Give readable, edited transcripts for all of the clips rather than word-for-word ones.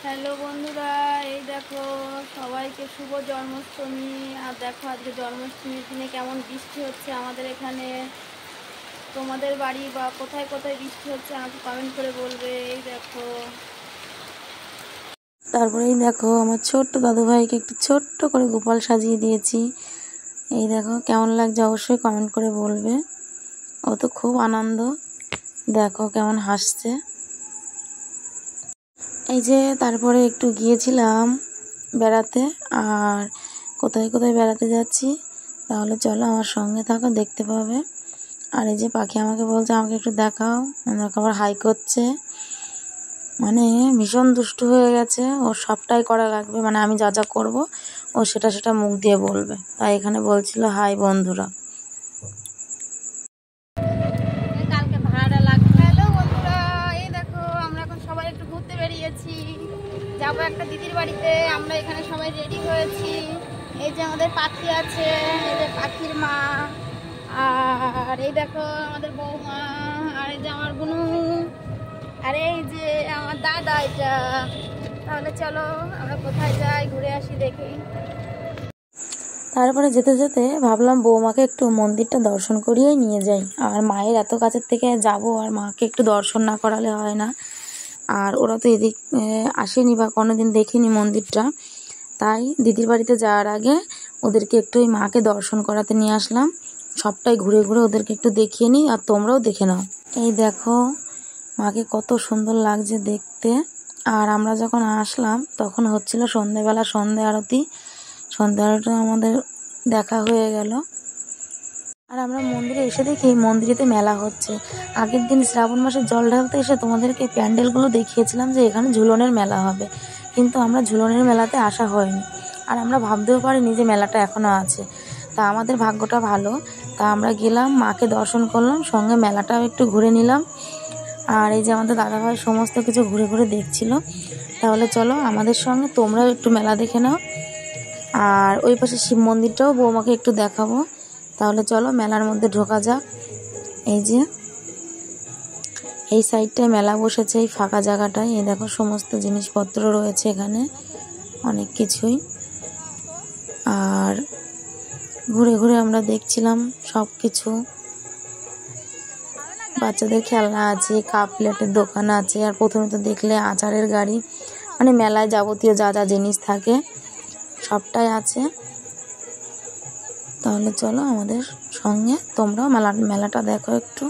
Hello বন্ধুরা, এই দেখো সবাইকে শুভ জন্মাষ্টমী। আর দেখো আজকে জন্মাষ্টমীর দিনে কেমন বৃষ্টি হচ্ছে আমাদের এখানে। তোমাদের বাড়ি বা কোথায় কোথায় বৃষ্টি হচ্ছে আমাকে কমেন্ট করে বলবে। এই দেখো, তারপরেই দেখো আমার ছোট্ট দাদুভাইকে একটু ছোট্ট করে গোপাল সাজিয়ে দিয়েছি। এই দেখো কেমন লাগছে অবশ্যই কমেন্ট করে বলবে। ও তো খুব আনন্দ, দেখো কেমন হাসছে। এই যে তারপরে একটু গিয়েছিলাম বেড়াতে, আর কোথায় কোথায় বেড়াতে যাচ্ছি তাহলে চলো আমার সঙ্গে থাকো, দেখতে পাবে। আর এই যে পাখি আমাকে বলছে আমাকে একটু দেখাও, দেখো আবার হাই করছে, মানে ভীষণ দুষ্টু হয়ে গেছে। ওর সবটাই করা লাগবে, মানে আমি যা যা করবো ও সেটা সেটা মুখ দিয়ে বলবে। তাই এখানে বলছিল হাই বন্ধুরা। কালকে ভাড়াটা লাগবে। হ্যালো বন্ধুরা, এই দেখো আমরা এখন সবাই একটু ঘুরতে বেরিয়েছি, যাবো একটা দিদির বাড়িতে। আমরা এখানে সবাই রেডি হয়েছি। এই যে আমাদের পাখি আছে, এই যে পাখির মা, আর এই দেখো আমাদের বৌমা, আর এই যে আমার গুনু, আর এই যে আমার দাদা। এটা তাহলে চলো আমরা কোথায় যাই, ঘুরে আসি, দেখি। তারপরে যেতে যেতে ভাবলাম বৌমাকে একটু মন্দিরটা দর্শন করিয়েই নিয়ে যাই। আর মায়ের এত কাছের থেকে যাব, আর মাকে একটু দর্শন না করালে হয় না। আর ওরা তো এদিক আসেনি বা কোনোদিন দেখিনি মন্দিরটা, তাই দিদির বাড়িতে যাওয়ার আগে ওদেরকে একটু ওই মাকে দর্শন করাতে নিয়ে আসলাম। সবটাই ঘুরে ঘুরে ওদেরকে একটু দেখিয়ে নিই, আর তোমরাও দেখে নাও। এই দেখো মাকে কত সুন্দর লাগছে দেখতে। আর আমরা যখন আসলাম তখন হচ্ছিল সন্ধ্যেবেলা সন্ধ্যে আরতি। সন্ধ্যা আরতিটা আমাদের দেখা হয়ে গেল। আর আমরা মন্দিরে এসে দেখি মন্দিরেতে মেলা হচ্ছে। আগের দিন শ্রাবণ মাসে জল ঢালতে এসে তোমাদেরকে প্যান্ডেলগুলো দেখিয়েছিলাম যে এখানে ঝুলনের মেলা হবে, কিন্তু আমরা ঝুলনের মেলাতে আসা হয়নি। আর আমরা ভাবতেও পারিনি যে মেলাটা এখনও আছে। তা আমাদের ভাগ্যটা ভালো, তা আমরা গেলাম, মাকে দর্শন করলাম, সঙ্গে মেলাটাও একটু ঘুরে নিলাম। আর এই যে আমাদের দাদাভাই সমস্ত কিছু ঘুরে ঘুরে দেখছিল। তাহলে চলো আমাদের সঙ্গে তোমরাও একটু মেলা দেখে নাও। আর ওই পাশে শিব মন্দিরটাও বৌমাকে একটু দেখাবো। তাহলে চলো মেলার মধ্যে ঢোকা যাক। এই যে এই সাইডটায় মেলা বসেছে, এই ফাঁকা জায়গাটায়। এই দেখো সমস্ত জিনিসপত্র রয়েছে এখানে, অনেক কিছুই। আর ঘুরে ঘুরে আমরা দেখছিলাম সব কিছু। বাচ্চাদের খেলনা আছে, কাপ প্লেটের দোকান আছে, আর প্রথমে তো দেখলে আচারের গাড়ি, মানে মেলায় যাবতীয় যা যা জিনিস থাকে সবটাই আছে। তাহলে চলো আমাদের সঙ্গে তোমরাও মেলাটা দেখো একটু।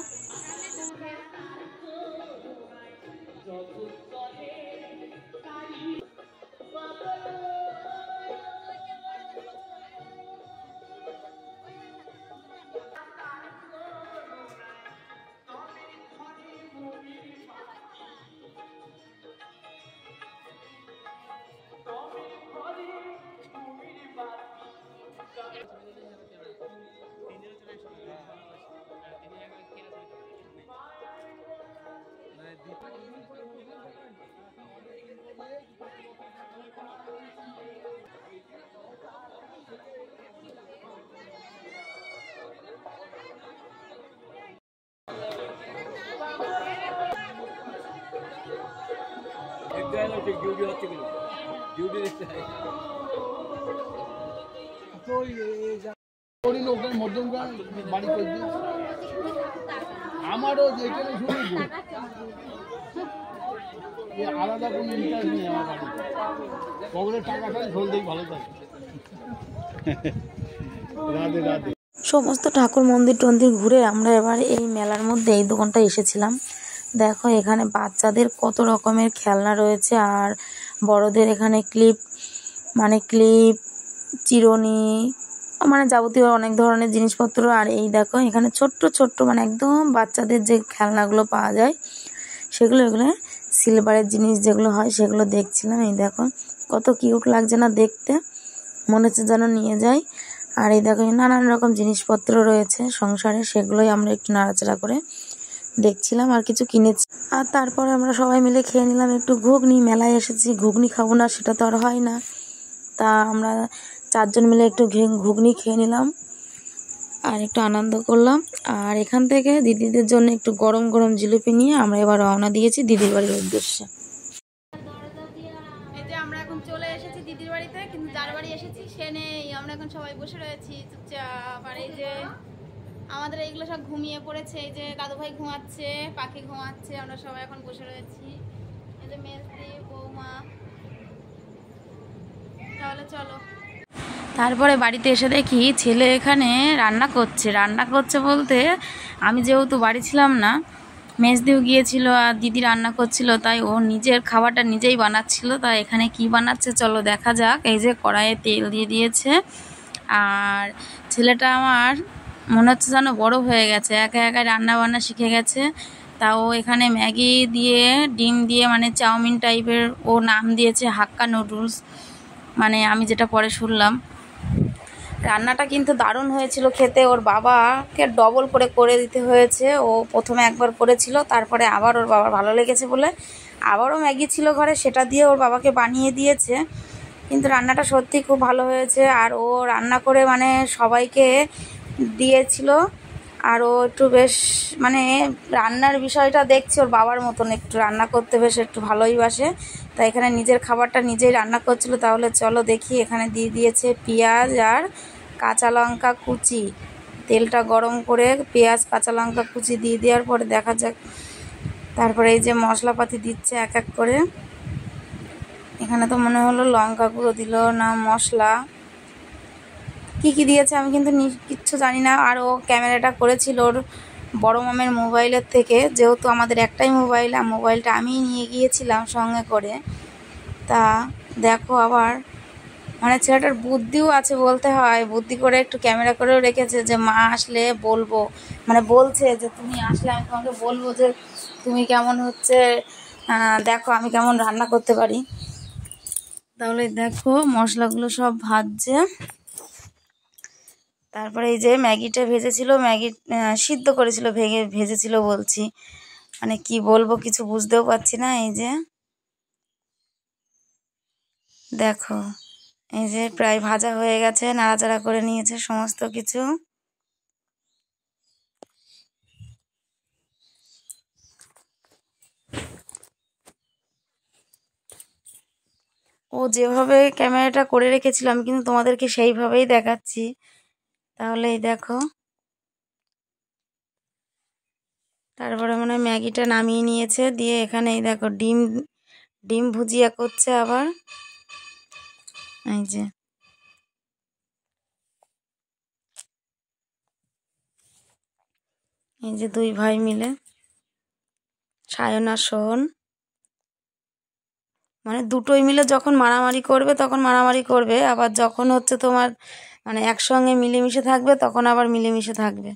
আমারও যেখানে শুনি আলাদা কোনো ইন্টারেস্ট নেই আমার বাড়িতে। পকেটের টাকাটা ঝোলতেই ভালো থাকে। রাধে রাধে। সমস্ত ঠাকুর মন্দির টন্দির ঘুরে আমরা এবার এই মেলার মধ্যে এই দোকানটা এসেছিলাম। দেখো এখানে বাচ্চাদের কত রকমের খেলনা রয়েছে, আর বড়দের এখানে ক্লিপ, মানে ক্লিপ, চিরুনি, মানে যাবতীয় অনেক ধরনের জিনিসপত্র। আর এই দেখো এখানে ছোট্ট ছোট্ট মানে একদম বাচ্চাদের যে খেলনাগুলো পাওয়া যায় সেগুলো, এগুলো সিলভারের জিনিস যেগুলো হয় সেগুলো দেখছিলাম। এই দেখো কত কিউট লাগছে না দেখতে, মনে হচ্ছে যেন নিয়ে যাই। আর এই দেখো নানান রকম জিনিসপত্র রয়েছে সংসারে, সেগুলোই আমরা একটু নাড়াচাড়া করে দেখছিলাম আর কিছু কিনেছি। আর তারপরে আমরা সবাই মিলে খেয়ে নিলাম একটু ঘুগনি। মেলায় এসেছি, ঘুগনি খাবো না সেটা তো আর হয় না। তা আমরা 4 জন মিলে একটু ঘুগনি খেয়ে নিলাম আর একটু আনন্দ করলাম। আর এখান থেকে দিদিদের জন্য একটু গরম গরম জিলিপি নিয়ে আমরা এবার রওনা দিয়েছি দিদির বাড়ির উদ্দেশ্যে। আমরা এখন চলে এসেছি দিদির বাড়িতে, কিন্তু যার বাড়ি এসেছি সে নেই। আমরা এখন সবাই বসে রয়েছি চুপচাপ। আর এই যে আমাদের এইগুলো সব ঘুমিয়ে পড়েছে। এই যে দাদু ভাই ঘুমাচ্ছে, পাখি ঘুমাচ্ছে, আমরা সবাই এখন বসে রয়েছি। এই যে মেজদি, বৌমা। তাহলে চলো। তারপরে বাড়িতে এসে দেখি ছেলে এখানে রান্না করছে বলতে আমি যেহেতু বাড়ি ছিলাম না, মেজদিও গিয়েছিল আর দিদি রান্না করছিল, তাই ও নিজের খাবারটা নিজেই বানাচ্ছিল। তাই এখানে কি বানাচ্ছে চলো দেখা যাক। এই যে কড়াইয়ে তেল দিয়ে দিয়েছে, আর ছেলেটা আমার মনে হচ্ছে যেন বড় হয়ে গেছে, একা একা রান্না বান্না শিখে গেছে। তা ও এখানে ম্যাগি দিয়ে ডিম দিয়ে মানে চাউমিন টাইপের ও নাম দিয়েছে হাক্কা নুডলস, মানে আমি যেটা পরে শুনলাম। রান্নাটা কিন্তু দারুণ হয়েছিল খেতে। ওর বাবাকে ডবল করে দিতে হয়েছে। ও প্রথমে একবার করেছিল, তারপরে আবার ওর বাবার ভালো লেগেছে বলে আবারও ম্যাগি ছিল ঘরে, সেটা দিয়ে ওর বাবাকে বানিয়ে দিয়েছে। কিন্তু রান্নাটা সত্যি খুব ভালো হয়েছে। আর ও রান্না করে মানে সবাইকে দিয়েছিল। আর ও একটু বেশ মানে রান্নার বিষয়টা দেখছি ওর বাবার মতন, একটু রান্না করতে বেশ একটু ভালোই বাসে। তাই এখানে নিজের খাবারটা নিজেই রান্না করছিল। তাহলে চলো দেখি। এখানে দিয়ে দিয়েছে পেঁয়াজ আর কাঁচা লঙ্কা কুচি। তেলটা গরম করে পেঁয়াজ কাঁচা লঙ্কা কুচি দিয়ে দেওয়ার পরে দেখা যাক। তারপরে এই যে মশলাপাতি দিচ্ছে এক এক করে। এখানে তো মনে হলো লঙ্কা গুঁড়ো দিল না মশলা, কি দিয়েছে আমি কিন্তু কিচ্ছু জানি না। আর ও ক্যামেরাটা করেছিল ওর বড় মামের মোবাইলের থেকে, যেহেতু আমাদের একটাই মোবাইল, আর মোবাইলটা আমি নিয়ে গিয়েছিলাম সঙ্গে করে। তা দেখো আবার মানে ছেলেটার বুদ্ধিও আছে বলতে হয়, বুদ্ধি করে একটু ক্যামেরা করেও রেখেছে যে মা আসলে বলবো, মানে বলছে যে তুমি আসলে আমি তোমাকে বলবো যে তুমি কেমন হচ্ছে দেখো আমি কেমন রান্না করতে পারি। তাহলে দেখো মশলাগুলো সব ভাজছে। তারপরে এই যে ম্যাগিটা ভেজেছিল, ম্যাগি সিদ্ধ করেছিল, ভেজেছিল বলছি, মানে কি বলবো কিছু বুঝতেও পারছি না। এই যে দেখো এই যে প্রায় ভাজা হয়ে গেছে, নাড়াচাড়া করে নিয়েছে সমস্ত কিছু। ও যেভাবে ক্যামেরাটা করে রেখেছিল আমি কিন্তু তোমাদেরকে সেইভাবেই দেখাচ্ছি। তাহলে এই দেখো তারপরে মানে ম্যাগিটা নামিয়ে নিয়েছে, দিয়ে এখানে এই দেখো ডিম ভুজিয়া করছে আবার। এই যে দুই ভাই মিলে সায়ন আর সোহন, মানে দুটোই মিলে যখন মারামারি করবে তখন মারামারি করবে, আবার যখন হচ্ছে তোমার মানে একসঙ্গে মিলেমিশে থাকবে তখন আবার মিলেমিশে থাকবে।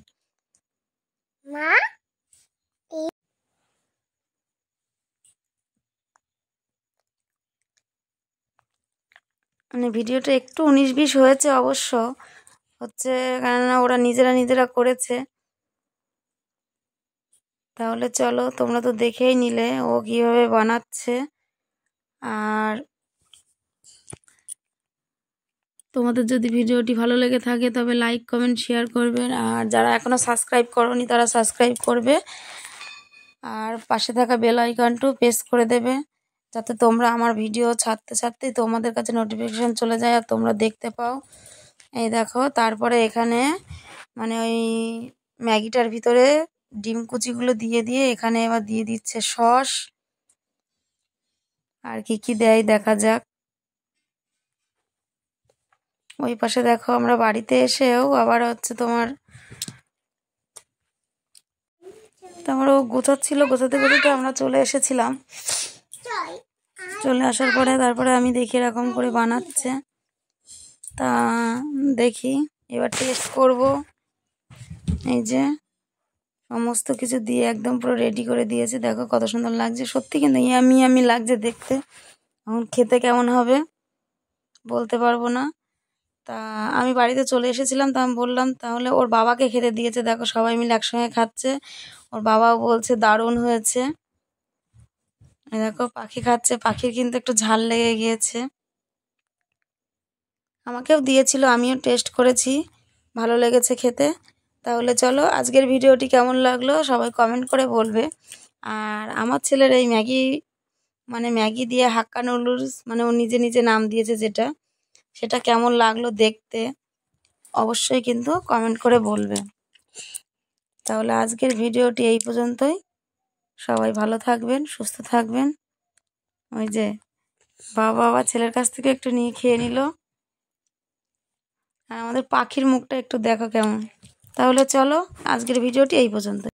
মানে ভিডিওটা একটু 19-20 হয়েছে অবশ্য, হচ্ছে কেননা ওরা নিজেরা করেছে। তাহলে চলো তোমরা তো দেখেই নিলে ও কীভাবে বানাচ্ছে। আর তোমাদের যদি ভিডিওটি ভালো লেগে থাকে তবে লাইক কমেন্ট শেয়ার করবেন, আর যারা এখনও সাবস্ক্রাইব করোনি তারা সাবস্ক্রাইব করবে, আর পাশে থাকা বেল আইকনটাও প্রেস করে দেবে, যাতে তোমরা আমার ভিডিও ছাড়তেই তোমাদের কাছে নোটিফিকেশান চলে যায় আর তোমরা দেখতে পাও। এই দেখো তারপরে এখানে মানে ওই ম্যাগিটার ভিতরে ডিম কুচিগুলো দিয়ে এখানে এবার দিয়ে দিচ্ছে সস, আর কি দেয় দেখা যাক। ওই পাশে দেখো আমরা বাড়িতে এসেও আবার হচ্ছে তোমার ও গোছাচ্ছিল, গোছাতে আমরা চলে এসেছিলাম। চলে আসার পরে তারপরে আমি দেখি এরকম করে বানাচ্ছে। তা দেখি এবার টেস্ট করব। এই যে সমস্ত কিছু দিয়ে একদম পুরো রেডি করে দিয়েছে, দেখো কত সুন্দর লাগছে সত্যি, কিন্তু ইয়ামি লাগছে দেখতে। এখন খেতে কেমন হবে বলতে পারবো না। তা আমি বাড়িতে চলে এসেছিলাম, তা আমি বললাম তাহলে ওর বাবাকে খেতে দিয়েছে, দেখো সবাই মিলে একসঙ্গে খাচ্ছে। ওর বাবাও বলছে দারুণ হয়েছে। দেখো পাখি খাচ্ছে, পাখির কিন্তু একটু ঝাল লেগে গিয়েছে। আমাকেও দিয়েছিল, আমিও টেস্ট করেছি, ভালো লেগেছে খেতে। তাহলে চলো আজকের ভিডিওটি কেমন লাগলো সবাই কমেন্ট করে বলবে। আর আমার ছেলের এই ম্যাগি মানে ম্যাগি দিয়ে হাক্কা নুডলস, মানে ও নিজে নিজে নাম দিয়েছে যেটা, সেটা কেমন লাগলো দেখতে অবশ্যই কিন্তু কমেন্ট করে বলবে। তাহলে আজকের ভিডিওটি এই পর্যন্তই। সবাই ভালো থাকবেন, সুস্থ থাকবেন। ওই যে বাবা ছেলের কাছ থেকে একটু নিয়ে খেয়ে নিল। আর আমাদের পাখির মুখটা একটু দেখো কেমন। তাহলে চলো আজকের ভিডিওটি এই পর্যন্ত।